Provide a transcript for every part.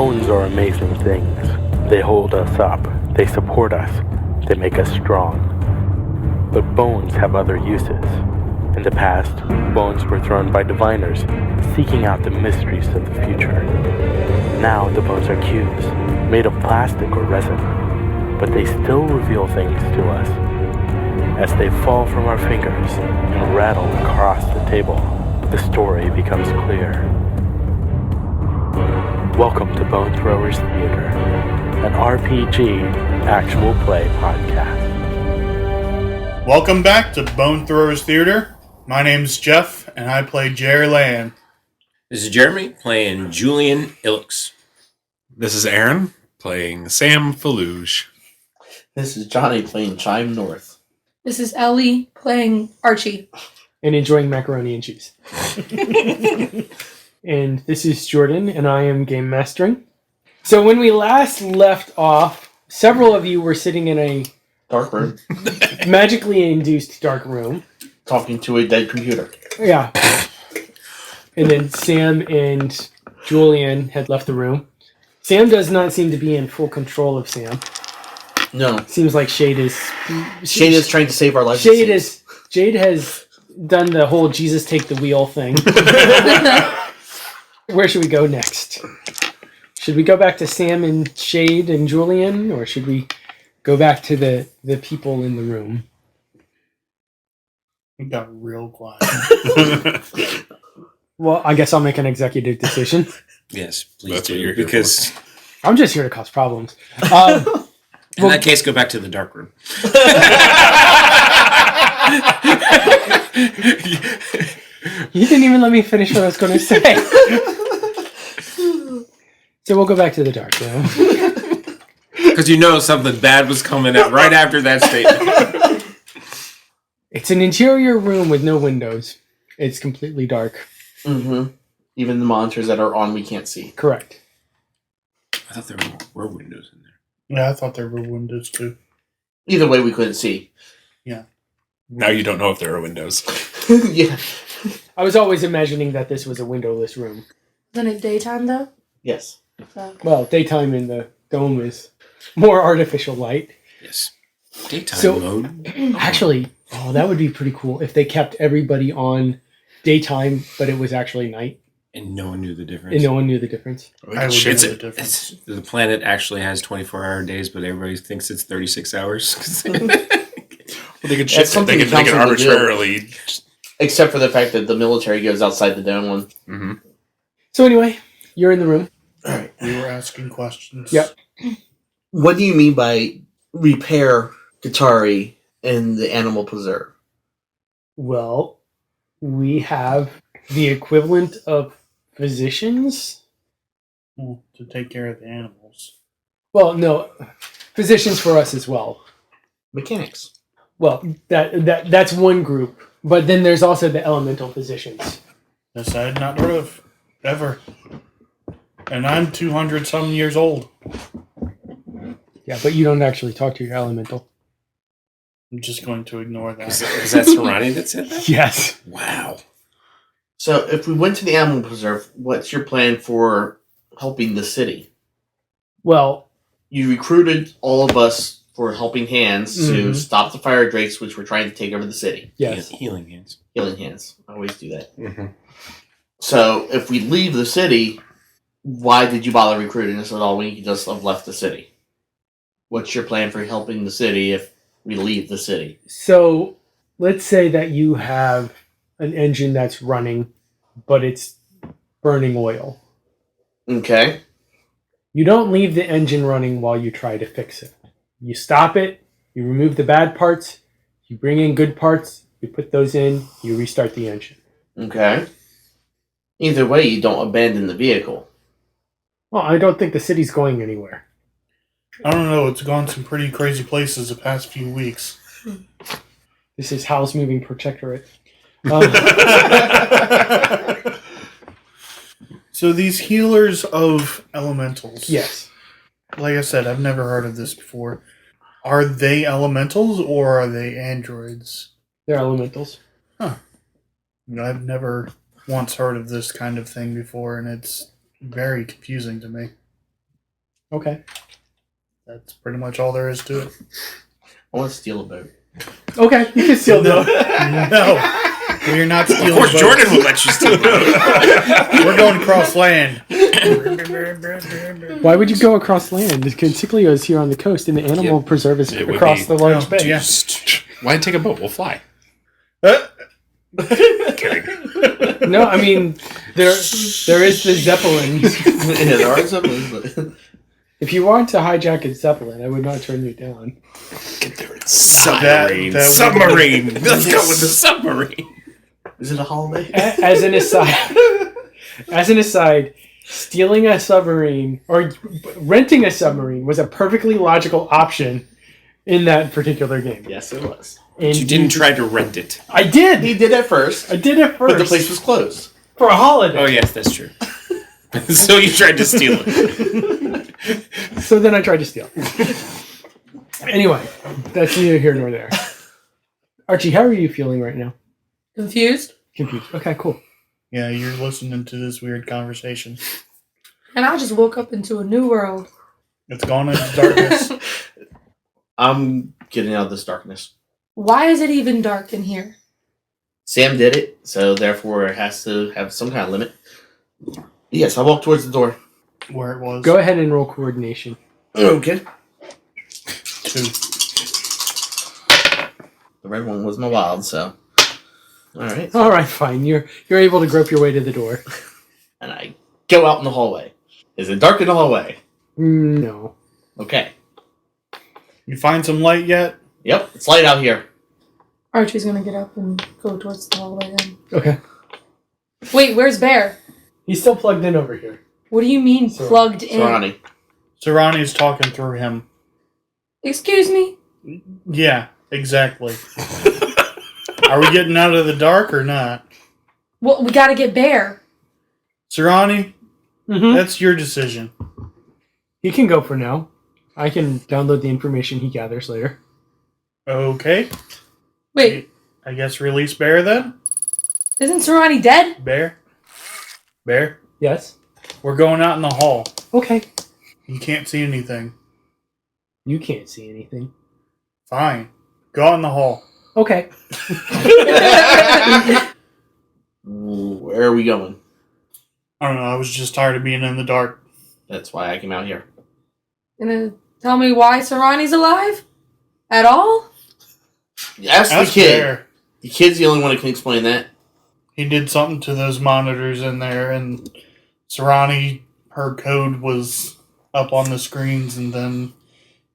Bones are amazing things. They hold us up. They support us. They make us strong. But bones have other uses. In the past, bones were thrown by diviners, seeking out the mysteries of the future. Now the bones are cubes, made of plastic or resin, but they still reveal things to us. As they fall from our fingers and rattle across the table, the story becomes clear. Welcome to Bone Throwers Theater, an RPG actual play podcast. Welcome back to Bone Throwers Theater. My name's Jeff, and I play Jerr Lan. This is Jeremy, playing Julian Illix. This is Aaron, playing Sam Feluge. This is Johnny playing Chime North. This is Ellie playing Archi. And enjoying macaroni and cheese. And this is Jordan, and I am game mastering. So when we last left off, several of you were sitting in a Dark room. magically induced dark room. Talking to a dead computer. Yeah. And then Sam and Julian had left the room. Sam does not seem to be in full control of Sam. No. Seems like Shade is trying to save our lives. Jade has done the whole Jesus take the wheel thing. Where should we go next? Should we go back to Sam and Shade and Julian, or should we go back to the people in the room? It got real quiet. Well, I guess I'll make an executive decision. Yes, please That's what do, you're here because I'm just here to cause problems. in that case, go back to the dark room. You didn't even let me finish what I was going to say. So we'll go back to the dark room. Because you know something bad was coming out right after that statement. It's an interior room with no windows. It's completely dark. Mm-hmm. Even the monitors that are on, we can't see. Correct. I thought there were windows in there. Yeah, I thought there were windows too. Either way, we couldn't see. Yeah. Now you don't know if there are windows. Yeah. I was always imagining that this was a windowless room. Isn't it daytime though? Yes. So. Well, daytime in the dome is more artificial light. Yes. Daytime mode. Actually, that would be pretty cool if they kept everybody on daytime, but it was actually night. And no one knew the difference. And no one knew the difference. I would know Shits the it. difference. The planet actually has 24-hour days, but everybody thinks it's 36 hours. Well, they could That's shit. something They the could council would do. arbitrarily. Except for the fact that the military goes outside the dome one. Mm-hmm. So anyway, you're in the room. All right, we were asking questions. Yep. What do you mean by repair Guitari in the animal preserve? Well, we have the equivalent of physicians. Well, to take care of the animals. Well, no, physicians for us as well. Mechanics. Well, that's one group, but then there's also the elemental physicians. This I had not heard of ever. And I'm 200-some years old. Yeah, but you don't actually talk to your elemental. I'm just going to ignore that. Is that Serrani that said that? Yes. Wow. So, if we went to the animal preserve, what's your plan for helping the city? Well, You recruited all of us for helping hands to Mhm. stop the fire drakes, which were trying to take over the city. yes. Healing hands. Healing hands. I always do that. Mm-hmm. So, if we leave the city, why did you bother recruiting us at all when you could just have left the city? What's your plan for helping the city if we leave the city? So let's say that you have an engine that's running, but it's burning oil. Okay. You don't leave the engine running while you try to fix it. You stop it, you remove the bad parts, you bring in good parts, you put those in, you restart the engine. Okay. Either way, you don't abandon the vehicle. Well, I don't think the city's going anywhere. I don't know, it's gone some pretty crazy places the past few weeks. This is Hal's moving protectorate. So these healers of elementals. Yes. Like I said, I've never heard of this before. Are they elementals or are they androids? They're elementals. I've never once heard of this kind of thing before, and it's very confusing to me. Okay. That's pretty much all there is to it. I want to steal a boat. Okay, you can steal No. the. No. We're not stealing Of course, boats. Jordan will let you steal it. We're going across land. Why would you go across land? Consiglio is here on the coast, and the animal preserve is It would across be- the large Oh, bay. yeah. Why take a boat? We'll fly. Kidding. No, I mean there is the Zeppelin. Yeah, there are some, but If you want to hijack a Zeppelin, I would not turn you down. Get there. Submarine. That would- Submarine. Let's go with the submarine. is it a holiday? As an aside, stealing a submarine or renting a submarine was a perfectly logical option in that particular game. Yes, it was. And You didn't try to rent it. I did. He did at first, I did it first. but the place was closed. for a holiday. Oh, yes, that's true. So you tried to steal it. So then I tried to steal. Anyway, that's neither here nor there. Archie, how are you feeling right now? Confused? Confused. Okay, cool. Yeah, you're listening to this weird conversation. And I just woke up into a new world. It's gone into darkness. I'm getting out of this darkness. Why is it even dark in here? Sam did it, so therefore it has to have some kind of limit. Yes, I walk towards the door. Where it was. Go ahead and roll coordination. Okay. 2. The red one was my wild, so. Alright. All right, fine. You're able to grope your way to the door. And I go out in the hallway. Is it dark in the hallway? No. Okay. You find some light yet? Yep, it's light out here. Archie's gonna get up and go towards the hallway then. Okay. Wait, where's Bear? He's still plugged in over here. What do you mean So- plugged in? Sarani. Sarani's talking through him. Excuse me? Yeah, exactly. Are we getting out of the dark or not? Well, we gotta get Bear. Sarani, Mm-hmm. that's your decision. He can go for now. I can download the information he gathers later. Okay. Wait, I guess release Bear then? isn't Sarani dead? Bear? Bear? Yes? We're going out in the hall. Okay. You can't see anything. You can't see anything. Fine. Go out in the hall. Okay. Where are we going? I don't know, I was just tired of being in the dark. That's why I came out here. Gonna tell me why Sarani's alive? At all? Ask the That's kid. Bear. The kid's the only one who can explain that. He did something to those monitors in there, and Sarani, her code was up on the screens, and then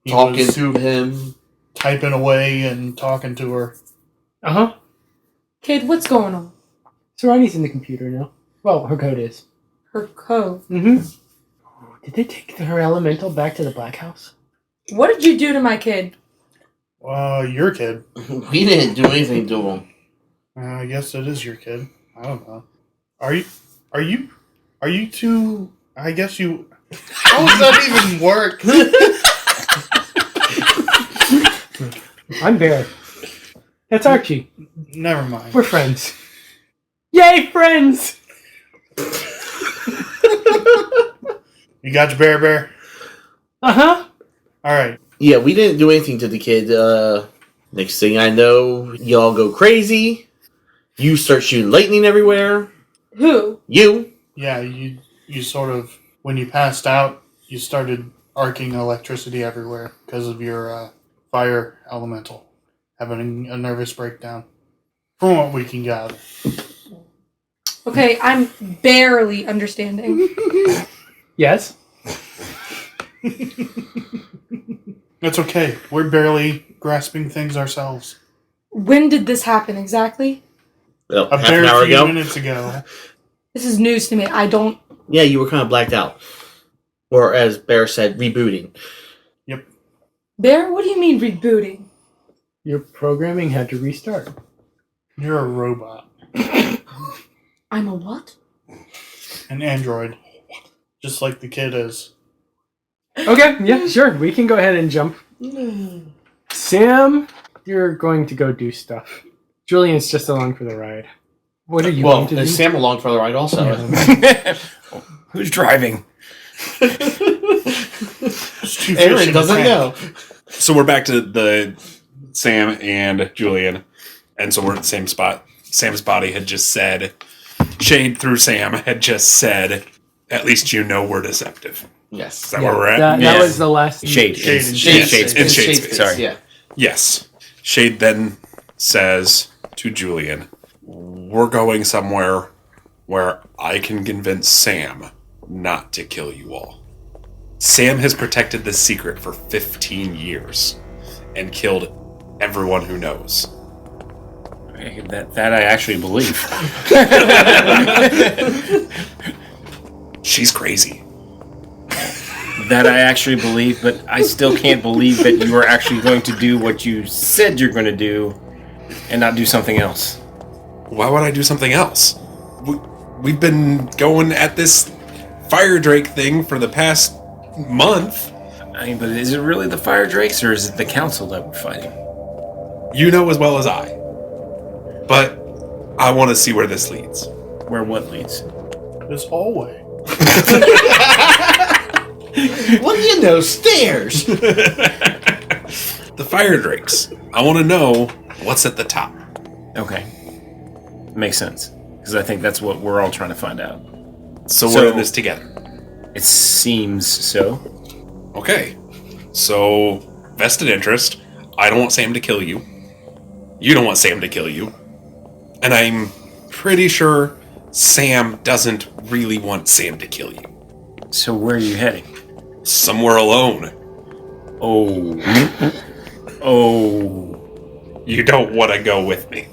he Talking was to him. typing away and talking to her. Uh-huh. Kid, what's going on? Sarani's in the computer now. Well, her code is. Her code. Mm-hmm. Did they take her elemental back to the Black House? What did you do to my kid? Your kid. We didn't do anything to him. I guess it is your kid. I don't know. Are you two? I guess you. How does that even work? I'm Bear. That's Archie. Never mind. We're friends. Yay, friends! You got your bear? Uh-huh. All right. Yeah, we didn't do anything to the kid. Next thing I know, y'all go crazy. You start shooting lightning everywhere. Who? You. Yeah, you sort of, when you passed out, you started arcing electricity everywhere because of your fire elemental having a nervous breakdown. From what we can gather. Okay, I'm barely understanding. Yes? That's okay. We're barely grasping things ourselves. When did this happen exactly? Well, A half an bare hour few ago. minutes ago. This is news to me. I don't... Yeah, you were kind of blacked out. Or as Bear said, rebooting. Bear, what do you mean rebooting? Your programming had to restart. You're a robot. I'm a what? An android. Just like the kid is. Okay, yeah, sure. We can go ahead and jump. Sam, you're going to go do stuff. Julian's just along for the ride. What are you Well, going to do? there's Sam along for the ride also. Yeah. Who's driving? Aaron doesn't know. So we're back to the Sam and Julian, and so we're at the same spot. Sam's body had just said, Shade through Sam had just said, at least you know we're deceptive. Yes. Is that where we're at? That Yeah. was the last. Shade. Shade. Shade Shade space. space. Sorry. Yeah. Yes. Shade then says to Julian, we're going somewhere where I can convince Sam not to kill you all. Sam has protected this secret for 15 years and killed everyone who knows. That I actually believe. She's crazy. That I actually believe, but I still can't believe that you are actually going to do what you said you're going to do and not do something else. Why would I do something else? We've been going at this fire drake thing for the past month. I mean, but is it really the fire drakes or is it the council that we're fighting? You know as well as I. But I want to see where this leads. Where what leads? This hallway. What do you know? Stairs! The fire drakes. I want to know what's at the top. Okay. Makes sense. Because I think that's what we're all trying to find out. So So- we're in this together. It seems so. Okay. So, vested interest. I don't want Sam to kill you. You don't want Sam to kill you. And I'm pretty sure Sam doesn't really want Sam to kill you. So where are you heading? Somewhere alone. Oh. Oh. You don't want to go with me.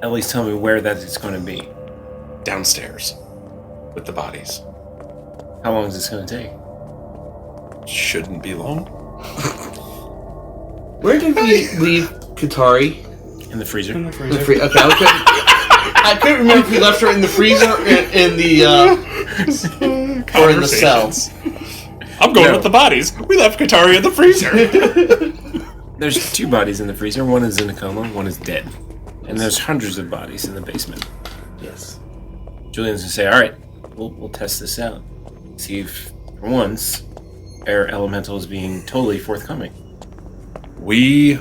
At least tell me where that is going to be. Downstairs. With the bodies. How long is this going to take? Shouldn't be long. Where did we leave Katari? In the freezer? In the The freezer. okay, I couldn't remember if we left her in the freezer or in the or in the cell. I'm going No. with the bodies. We left Katari in the freezer. There's 2 bodies in the freezer. One is in a coma, one is dead. And there's hundreds of bodies in the basement. Yes. Julian's going to say, alright, we'll test this out. See if, for once, Air Elemental is being totally forthcoming. We,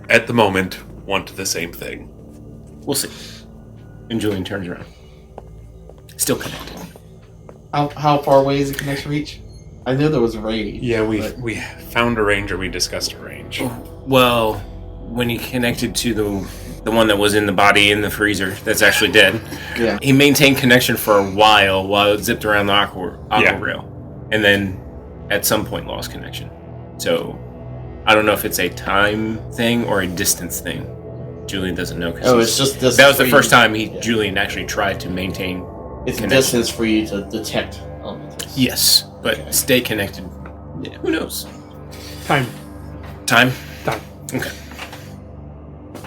at the moment, want the same thing. We'll see. And Julian turns around. Still connected. How far away is the connection reach? I knew there was a range. Yeah, we but- found a range, or we discussed a range. Well, when he connected to the one that was in the body in the freezer that's actually dead, Yeah. he maintained connection for a while it zipped around the aqua Yeah. rail. And then at some point lost connection. So I don't know if it's a time thing or a distance thing. Julian doesn't know. Oh, it's just distance. that was the for first you- time Julian actually tried to maintain. It's a connection. distance for you to detect elementals. Yes, but stay connected. Yeah, who knows? Time. Time? Time. Okay.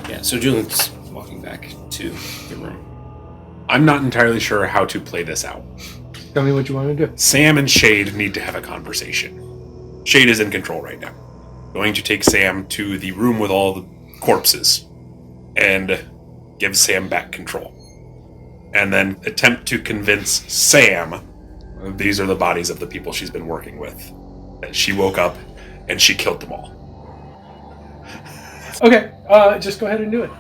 Yeah, so Julian's walking back to the room. I'm not entirely sure how to play this out. Tell me what you want to do. Sam and Shade need to have a conversation. Shade is in control right now. Going to take Sam to the room with all the corpses and give Sam back control. And then attempt to convince Sam these are the bodies of the people she's been working with. That she woke up and she killed them all. Okay, just go ahead and do it.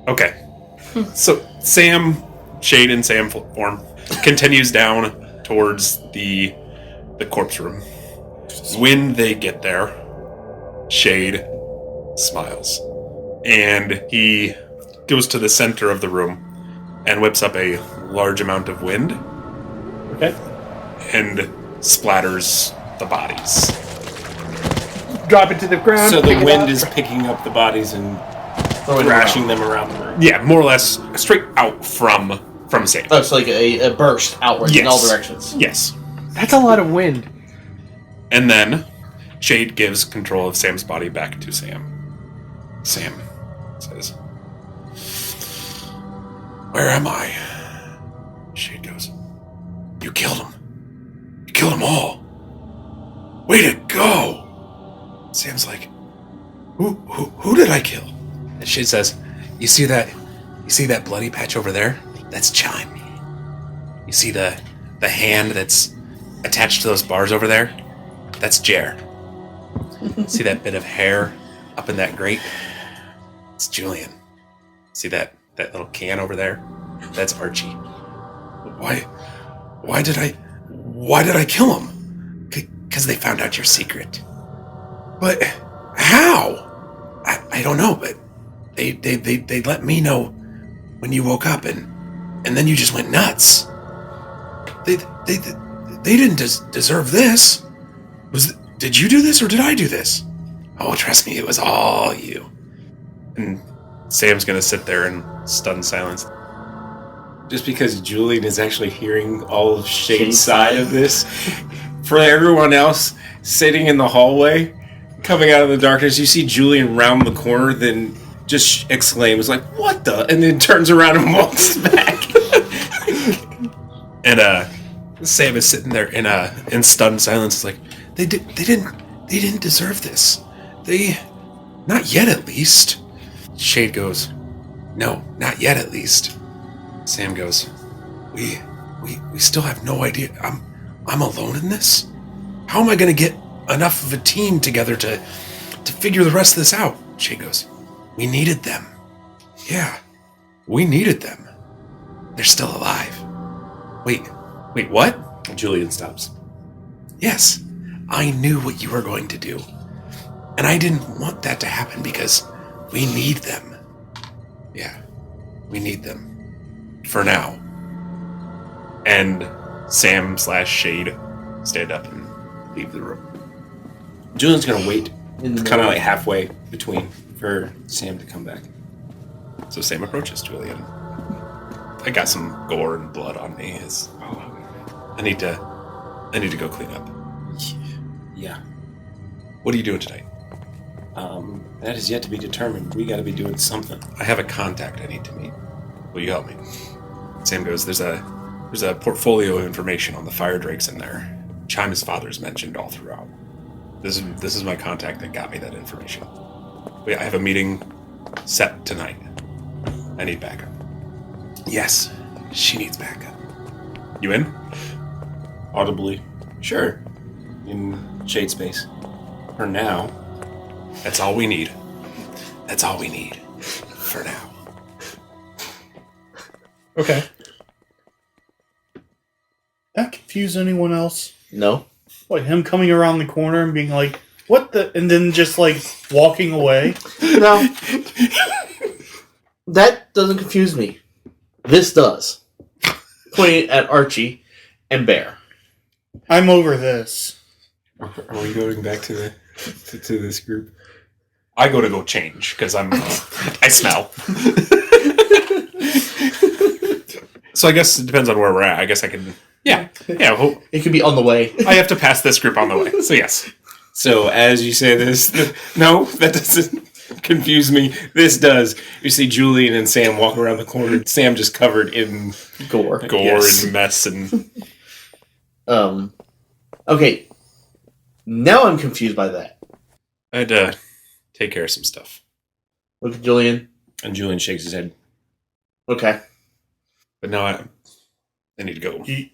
Okay. So Sam, Shade in Sam form, continues down towards the corpse room. When they get there, Shade smiles. And he goes to the center of the room and whips up a large amount of wind Okay. and splatters the bodies. Drop it to the ground. So the pick it wind up. is picking up the bodies and Throwing it thrashing around. them around the room. Yeah, more or less straight out from Sam. Oh, it's like a burst outward in all Yes. directions. Yes. That's a lot of wind. And then Shade gives control of Sam's body back to Sam. Sam says, "Where am I?" Shade goes, "You killed him. You killed them all. Way to go!" Sam's like, Who did I kill?" And Shade says, You see that bloody patch over there? That's Chine. You see the hand that's attached to those bars over there, that's Jerr. See that bit of hair up in that grate? It's Julian. See that little can over there? That's Archie. Why did I kill him? Because they found out your secret. But how? I don't know, but they let me know when you woke up, and then you just went nuts. They didn't deserve this. Did you do this or did I do this? Oh, trust me, it was all you. And Sam's gonna sit there in stunned silence. Just because Julian is actually hearing all of Shade's side of this, for everyone else sitting in the hallway, coming out of the darkness, you see Julian round the corner, then just exclaims like, "What the?" and then turns around and walks back. And Sam is sitting there in stunned silence. It's like they didn't deserve this. Not yet at least. Shade goes, "No, not yet at least." Sam goes, We still have no idea. I'm alone in this? How am I gonna get enough of a team together to figure the rest of this out?" Shade goes, "We needed them. Yeah, we needed them. They're still alive." Wait, what? Julian stops. "Yes, I knew what you were going to do. And I didn't want that to happen because we need them. Yeah, we need them. For now." And Sam/Shade stand up and leave the room. Julian's gonna wait, In the kind of middle. like halfway between, for Sam to come back. So Sam approaches Julian. "I got some gore and blood on me. I need to go clean up. Yeah. What are you doing tonight?" That is yet to be determined. We gotta be doing something. "I have a contact I need to meet. Will you help me?" Sam goes, There's a portfolio of information on the fire drakes in there. Chime's father's mentioned all throughout. This is my contact that got me that information. I have a meeting set tonight. I need backup." "Yes, she needs backup. You in?" Audibly. Sure. In Shade Space. For now. That's all we need. That's all we need. For now. Okay. That confuse anyone else? No. Like him coming around the corner and being like, "What the?" and then just like walking away. No. That doesn't confuse me. This does. Pointing at Archie and Bear. I'm over this. Are we going back to this group? I go change because I smell. So I guess it depends on where we're at. I guess I can. Yeah. It could be on the way. I have to pass this group on the way. So yes. So as you say this, no, that doesn't confuse me. This does. You see Julian and Sam walking around the corner. Sam just covered in Gore. Yes. And mess and. Okay. Now I'm confused by that. I had to take care of some stuff. Look at Julian. And Julian shakes his head. Okay. But now I need to go. You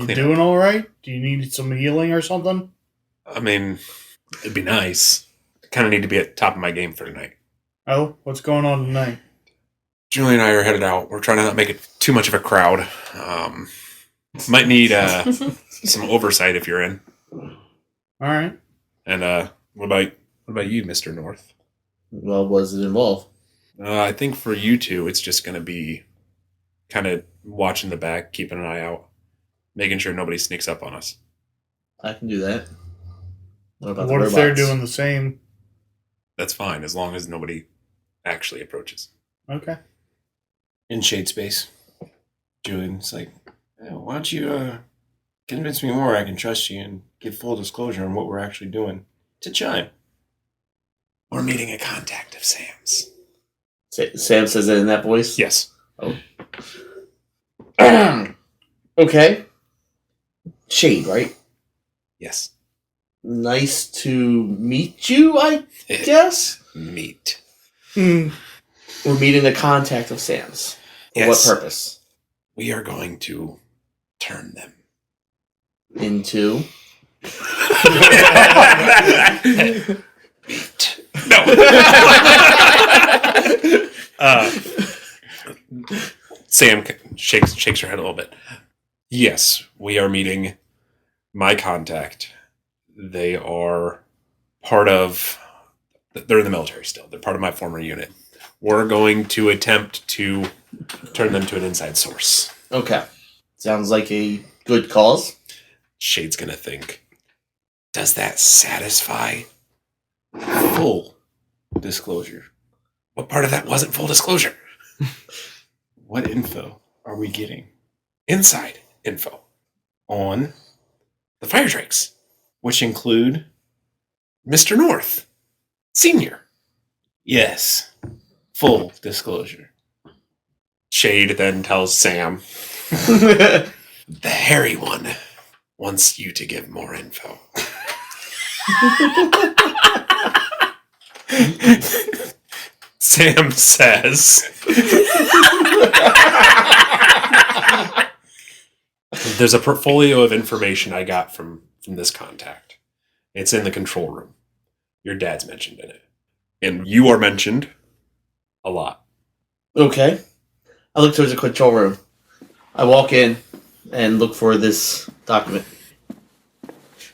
Clean doing all right? Do you need some healing or something? I mean, it'd be nice. I kind of need to be at the top of my game for tonight. Oh, what's going on tonight? Julie and I are headed out. We're trying to not make it too much of a crowd. Might need some oversight if you're in. All right. And what about you, Mr. North? Well, what does it involve? I think for you two, it's just going to be kind of watching the back, keeping an eye out, making sure nobody sneaks up on us. I can do that. What about What the if they're robots? doing the same? That's fine, as long as nobody actually approaches. Okay. In Shade Space. Julian's like, why don't you convince me more I can trust you and give full disclosure on what we're actually doing to Chime. We're meeting a contact of Sam's. Sam says it in that voice? Yes. Oh. Okay. Shade, right? Yes. Nice to meet you, I guess? Meet. Hmm. We're meeting the contact of Sam's. For Yes. what purpose? We are going to turn them. into... No. Sam shakes her head a little bit. Yes, we are meeting my contact. They are part of... They're in the military still. They're part of my former unit. We're going to attempt to turn them to an inside source. Okay. Sounds like a good cause. Shade's gonna think, does that satisfy full disclosure? What part of that wasn't full disclosure? What info are we getting? Inside info on the fire drakes, which include Mr. North, Senior. Yes, full disclosure. Shade then tells Sam, The hairy one wants you to give more info. Sam says, there's a portfolio of information I got from this contact. It's in the control room. Your dad's mentioned in it. And you are mentioned a lot. Okay. I look towards the control room. I walk in and look for this document.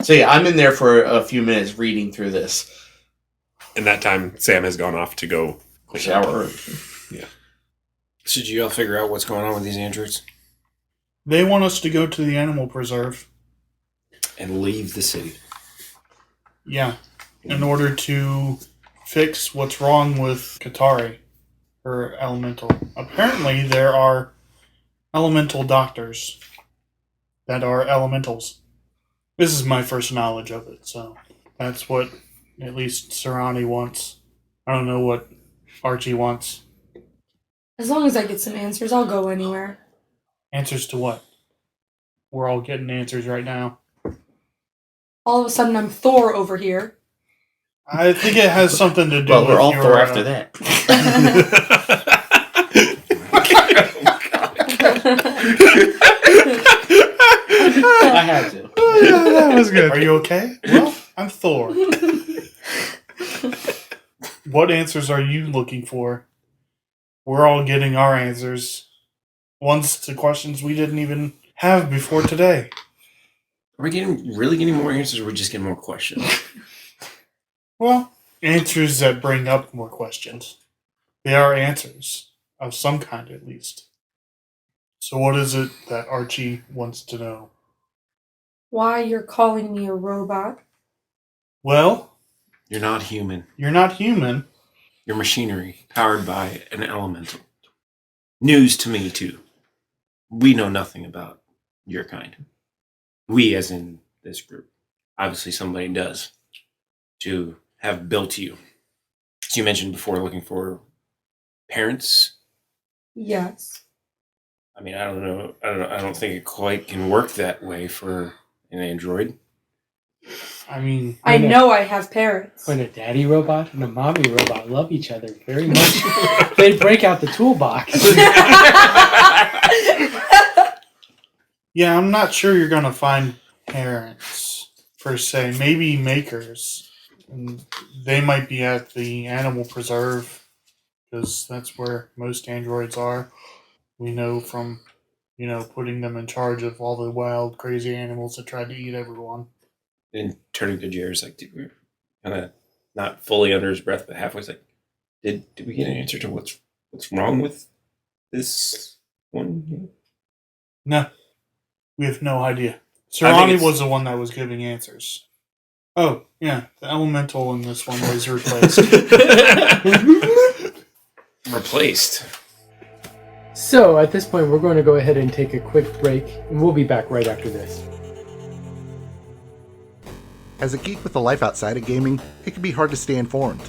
So yeah, I'm in there for a few minutes reading through this. In that time, Sam has gone off to go Shower. Yeah. So did you all figure out what's going on with these androids? They want us to go to the animal preserve. And leave the city. Yeah. In order to fix what's wrong with Katari, her elemental. Apparently, there are elemental doctors that are elementals. This is my first knowledge of it, so that's what at least Sarani wants. I don't know what Archie wants. As long as I get some answers, I'll go anywhere. Answers to what? We're all getting answers right now. All of a sudden, I'm Thor over here. I think it has something to do Well, with we're all your, Thor after that. I had to. That was good. Are you okay? Well, I'm Thor. What answers are you looking for? We're all getting our answers. Ones to questions we didn't even have before today. Are we really getting more answers, or are we just getting more questions? Well, answers that bring up more questions. They are answers. Of some kind, at least. So what is it that Archie wants to know? Why you're calling me a robot? Well, You're not human. you're not human. You're machinery, powered by an elemental. News to me, too. We know nothing about your kind. We, as in this group. Obviously, somebody does. To have built you. As you mentioned before, looking for parents. Yes. I mean, I don't know. I don't think it quite can work that way for an android. I mean, I know I have parents. When a daddy robot and a mommy robot love each other very much, they break out the toolbox. yeah, I'm not sure you're going to find parents, per se. Maybe makers. And they might be at the animal preserve, because that's where most androids are. We know from, putting them in charge of all the wild, crazy animals that tried to eat everyone. And turning to Jerry's like, did we kind of not fully under his breath, but halfway, like, did we get an answer to what's wrong with this one? No, we have no idea. I think Sarani was the one that was giving answers. Oh, yeah, the elemental in this one was replaced. Replaced. So, at this point, we're going to go ahead and take a quick break, and we'll be back right after this. As a geek with a life outside of gaming, it can be hard to stay informed.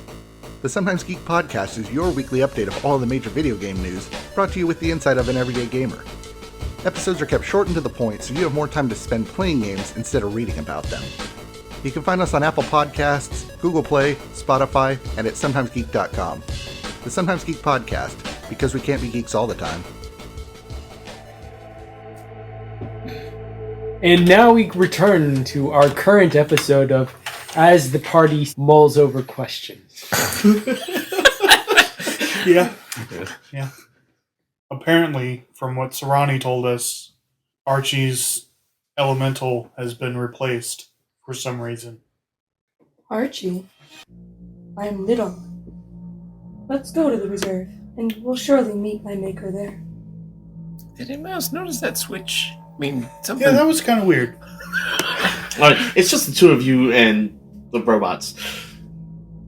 The Sometimes Geek podcast is your weekly update of all the major video game news, brought to you with the insight of an everyday gamer. Episodes are kept short and to the point, so you have more time to spend playing games instead of reading about them. You can find us on Apple Podcasts, Google Play, Spotify, and at sometimesgeek.com. The Sometimes Geek podcast, because we can't be geeks all the time. And now we return to our current episode of As the Party Mulls Over Questions. Yeah. Apparently, from what Serrani told us, Archie's elemental has been replaced for some reason. Archie, I am Little. Let's go to the reserve, and we'll surely meet my maker there. Did anyone else notice that switch? I mean, something. Yeah, that was kind of weird. It's just the two of you and the robots.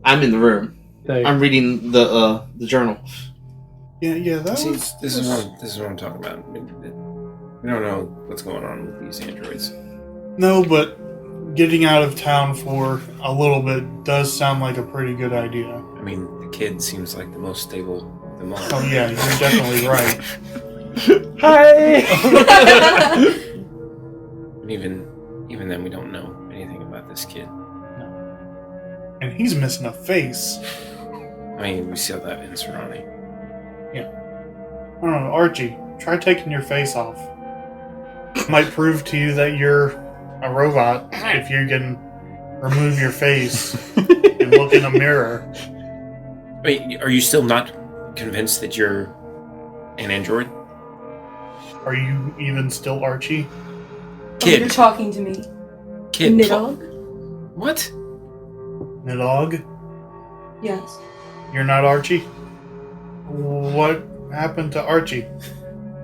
I'm in the room. I'm reading the journal. Yeah, that See, was... this is what I'm talking about. We don't know what's going on with these androids. No, but getting out of town for a little bit does sound like a pretty good idea. I mean, the kid seems like the most stable of them all. Oh yeah, you're definitely right. Hi! And even then, we don't know anything about this kid. And he's missing a face. I mean, we saw that in Serrani. I don't know, Archie, try taking your face off. Might prove to you that you're a robot if you can remove your face and look in a mirror. Wait, are you still not convinced that you're an android? Are you even still Archie? Kid. You're talking to me. Kid. Nidog? What? Nidog? Yes. You're not Archie? What happened to Archie?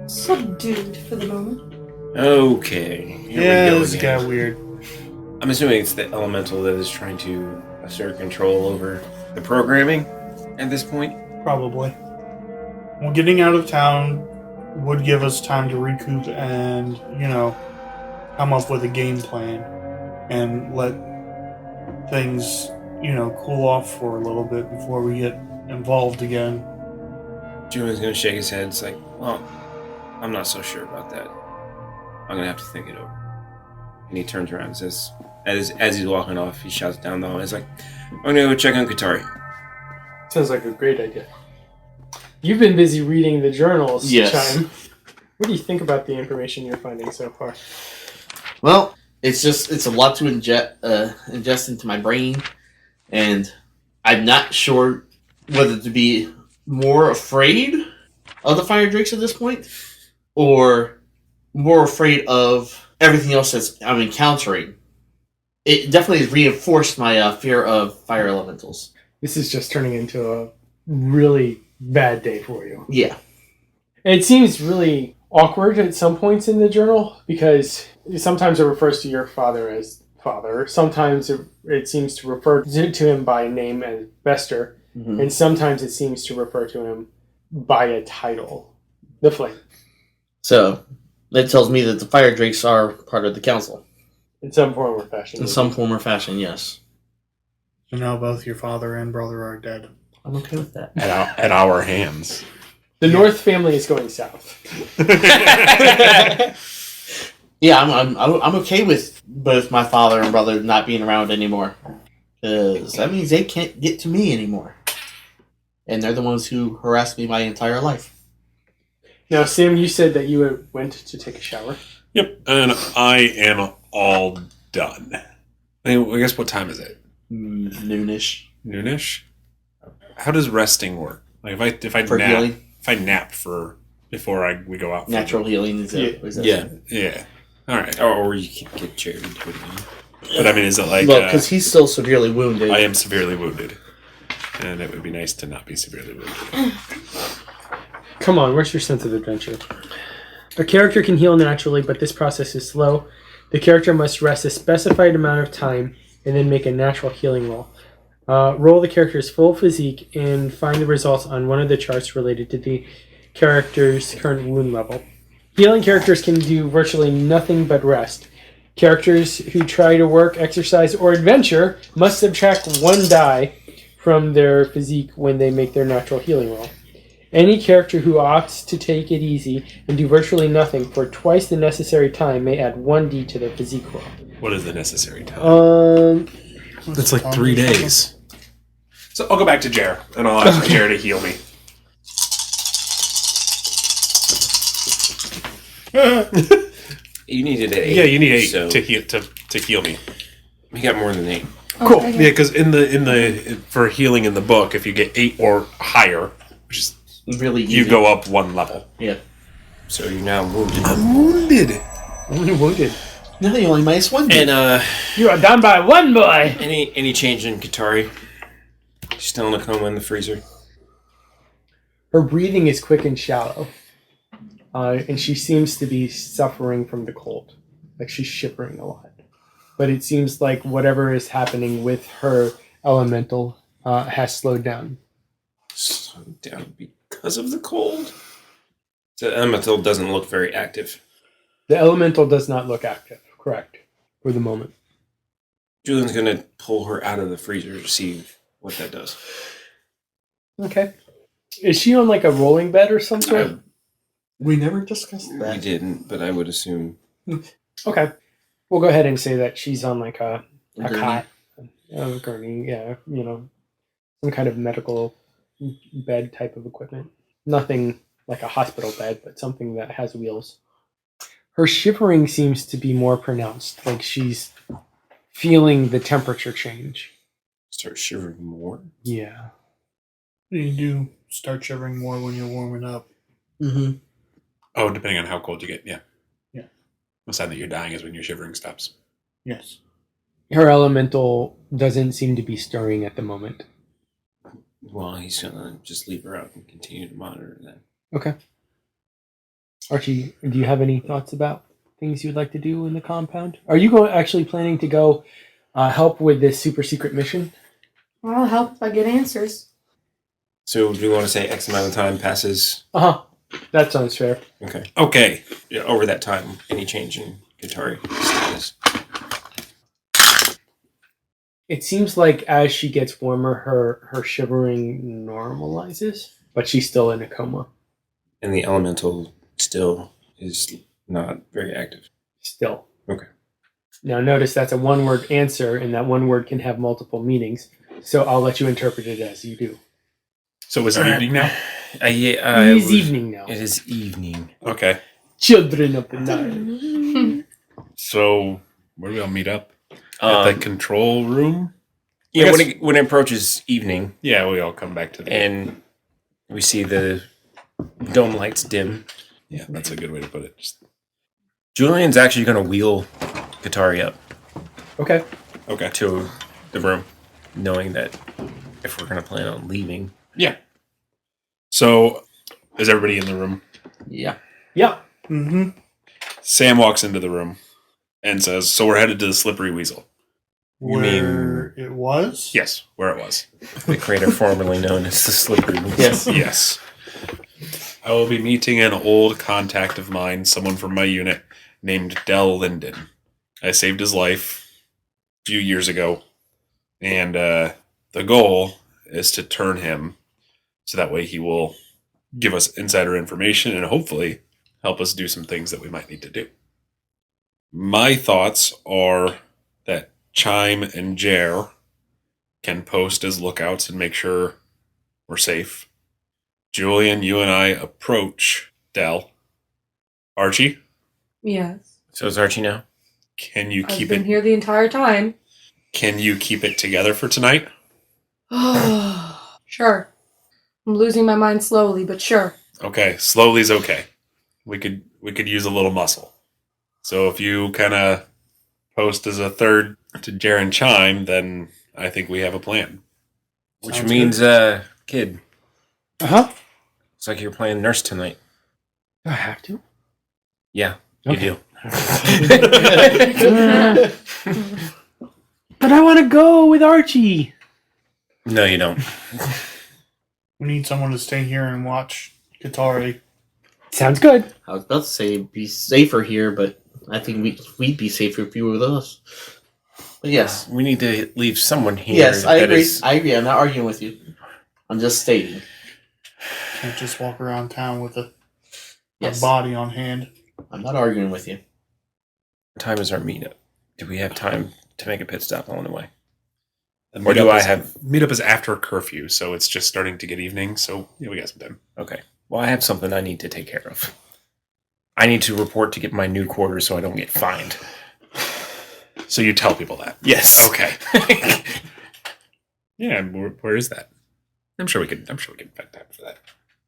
Subdued for the moment. Okay. Here Yeah, we go this again. got weird. I'm assuming it's the elemental that is trying to assert control over the programming at this point. Probably. Well, getting out of town would give us time to recoup and, come up with a game plan and let things, cool off for a little bit before we get involved again. Julian's gonna shake his head. It's like, well, I'm not so sure about that. I'm gonna have to think it over. And he turns around and says, as he's walking off, he shouts down the hall. He's like, I'm gonna go check on Katari. Sounds like a great idea. You've been busy reading the journals, Yes. Chine. What do you think about the information you're finding so far? Well, it's a lot to ingest into my brain, and I'm not sure whether to be more afraid of the fire drakes at this point, or more afraid of everything else that I'm encountering. It definitely has reinforced my fear of fire elementals. This is just turning into a really bad day for you. Yeah. It seems really awkward at some points in the journal because sometimes it refers to your father as father. Sometimes it seems to refer to him by name as Bester. Mm-hmm. And sometimes it seems to refer to him by a title. The Flame. So, that tells me that the fire drakes are part of the council. In some form or fashion. In some form or fashion, yes. So now both your father and brother are dead. I'm okay with that. At our hands. The North family is going south. Yeah, I'm okay with both my father and brother not being around anymore. Because that means they can't get to me anymore. And they're the ones who harassed me my entire life. Now, Sam, you said that you went to take a shower. Yep, and I am all done. I guess what time is it? Noonish. Noonish? How does resting work? Like if I For nap, healing? if I nap before we go out. For Natural healing is Yeah. Yeah. All right. Or you can get Jerry to do it. But I mean, is it like? Well, because he's still severely wounded. I am severely wounded, and it would be nice to not be severely wounded. Come on, where's your sense of adventure? A character can heal naturally, but this process is slow. The character must rest a specified amount of time and then make a natural healing roll. Roll the character's full physique and find the results on one of the charts related to the character's current wound level. Healing characters can do virtually nothing but rest. Characters who try to work, exercise, or adventure must subtract 1 die from their physique when they make their natural healing roll. Any character who opts to take it easy and do virtually nothing for twice the necessary time may add 1d to their physique roll. What is the necessary time? It's like 3 days. So I'll go back to Jerr, and I'll ask Jerr to heal me. You needed 8. Yeah, you need 8 so to heal me. We got more than 8. Cool. Okay. Yeah, because for healing in the book, if you get 8 or higher, which is Really easy. you go up 1 level. Yeah. So you're now wounded. I'm wounded. Only wounded. No, you only minus 1. And You are down by 1, boy! any change in Katari? She's still in a coma in the freezer. Her breathing is quick and shallow. And she seems to be suffering from the cold. Like she's shivering a lot. But it seems like whatever is happening with her elemental has slowed down. Slowed down because of the cold? The elemental doesn't look very active. The elemental does not look active, correct, for the moment. Julian's gonna pull her out of the freezer to see what that does. Okay. Is she on like a rolling bed or some sort? We never discussed We that. didn't, but I would assume. Okay. We'll go ahead and say that she's on like a Gurney. cot. A gurney, yeah, some kind of medical bed type of equipment. Nothing like a hospital bed, but something that has wheels. Her shivering seems to be more pronounced, like she's feeling the temperature change. Start shivering more. Yeah. You do start shivering more when you're warming up. Mm-hmm. Oh, depending on how cold you get, yeah. Yeah. The sign that you're dying is when your shivering stops. Yes. Her elemental doesn't seem to be stirring at the moment. Well, he's gonna just leave her out and continue to monitor that. Okay. Archie, do you have any thoughts about things you'd like to do in the compound? Are you actually planning to go help with this super secret mission? I'll help if I get answers. So, do you want to say X amount of time passes? Uh-huh. That sounds fair. Okay. Okay. Yeah, over that time, any change in Katari status? It seems like as she gets warmer, her shivering normalizes, but she's still in a coma. And the elemental still is not very active. Still. Okay. Now notice that's a one-word answer, and that one word can have multiple meanings, so I'll let you interpret it as you do. So is it evening now? Yeah, It is evening now. It is evening. Okay. Children of the night. So where do we all meet up? At the control room? Yeah, I when guess- it approaches evening, Yeah, we all come back to the... and we see the dome lights dim. Yeah, that's a good way to put it. Just, Julian's actually going to wheel Katari up Okay. okay. to The room. knowing that if we're going to plan on leaving. Yeah. So is everybody in the room? Yeah. Yeah. Mm-hmm. Sam walks into the room and says, so we're headed to the Slippery Weasel. You Where it was? Yes, where it was. The crater formerly known as the Slippery Weasel. Yes. Yes. I will be meeting an old contact of mine, someone from my unit, named Del Linden. I saved his life a few years ago, and the goal is to turn him so that way he will give us insider information and hopefully help us do some things that we might need to do. My thoughts are that Chime and Jerr can post as lookouts and make sure we're safe. Julian, you and I approach Del. Archie, Yes. So is Archie now? can you I've keep been it? here the entire time. Can you keep it together for tonight? Sure. I'm losing my mind slowly, but sure. Okay, slowly's okay. We could use a little muscle. So if you kind of post as a third to Jerr and Chime, then I think we have a plan. Which Sounds means, kid, Uh-huh. it's like you're playing nurse tonight. Do I have to? Yeah, you Okay. do. But I want to go with Archie. No, you don't. We need someone to stay here and watch Katari. Sounds good. I was about to say be safer here, but I think we'd be safer if you were with us. But yes. We need to leave someone here. Yes, I that agree. is- I agree. I'm not arguing with you. I'm just stating. Can't just walk around town with a Yes. body on hand. I'm not arguing with you. What time is our meetup? Do we have time to make a pit stop along the way? The Or do meetup I is- have... Meetup is after curfew, so it's just starting to get evening. So yeah, we got some time. Okay. Well, I have something I need to take care of. I need to report to get my new quarters so I don't get fined. So you tell people that? Yes. Okay. Yeah, where is that? I'm sure we could find time for that.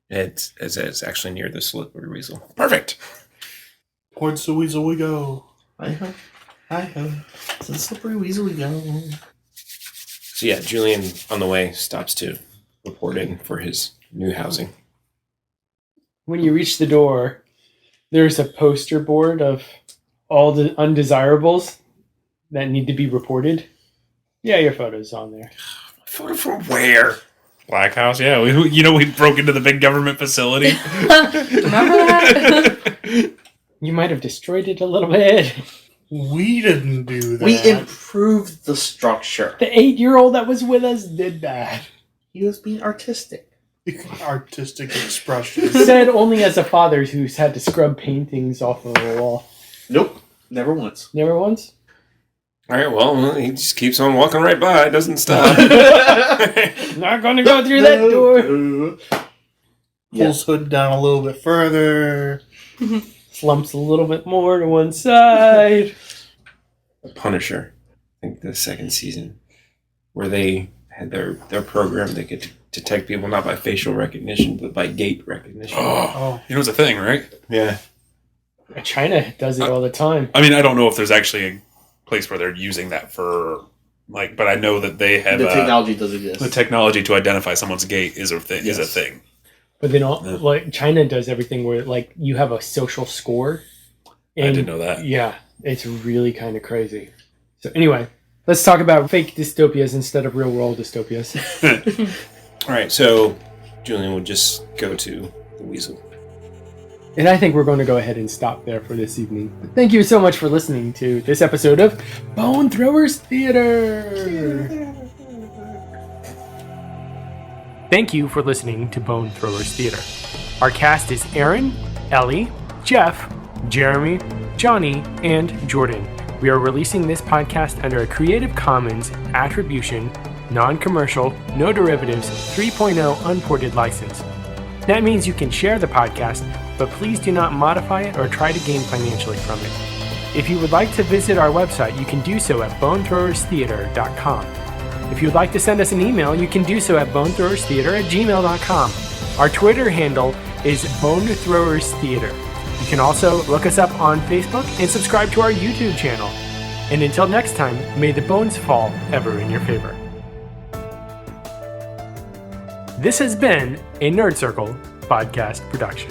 It's actually near the Slippery Weasel. Perfect. Towards the weasel we go. Hi-ho. To the Slippery Weasel we go. So yeah, Julian on the way stops to report in for his new housing. When you reach the door, there's a poster board of all the undesirables that need to be reported. Yeah, your photo's on there. Photo from where? Black House, yeah. We broke into the big government facility. Remember that? You might have destroyed it a little bit. We didn't do that. We improved the structure. The 8-year-old that was with us did that. He was being artistic. Artistic expression. Said only as a father who's had to scrub paintings off of a wall. Nope. Never once. Never once? All right, well, he just keeps on walking right by. It doesn't stop. Not going to go through that door. Pulls hood down a little bit further. Slumps a little bit more to one side. Punisher, I think the second season, where they had their program that could detect people not by facial recognition, but by gait recognition. Oh, you know it's a thing, right? Yeah. China does it all the time. I mean, I don't know if there's actually a place where they're using that for, like, but I know that they have The technology does exist. the technology to identify someone's gait is a thing. Yes. Is a thing. But then, like, China does everything where, like, you have a social score. I didn't know that. Yeah, it's really kind of crazy. So anyway, let's talk about fake dystopias instead of real-world dystopias. All right, so Julian would just go to the Weasel. And I think we're going to go ahead and stop there for this evening. Thank you so much for listening to this episode of Bone Throwers Theater. Thank you for listening to Bone Throwers Theater. Our cast is Aaron, Ellie, Jeff, Jeremy, Johnny, and Jordan. We are releasing this podcast under a Creative Commons Attribution, Non-Commercial, No Derivatives 3.0 Unported license. That means you can share the podcast, but please do not modify it or try to gain financially from it. If you would like to visit our website, you can do so at bonethrowerstheater.com. If you would like to send us an email, you can do so at bonethrowerstheater@gmail.com. Our Twitter handle is bonethrowerstheater. You can also look us up on Facebook and subscribe to our YouTube channel. And until next time, may the bones fall ever in your favor. This has been a Nerd Circle podcast production.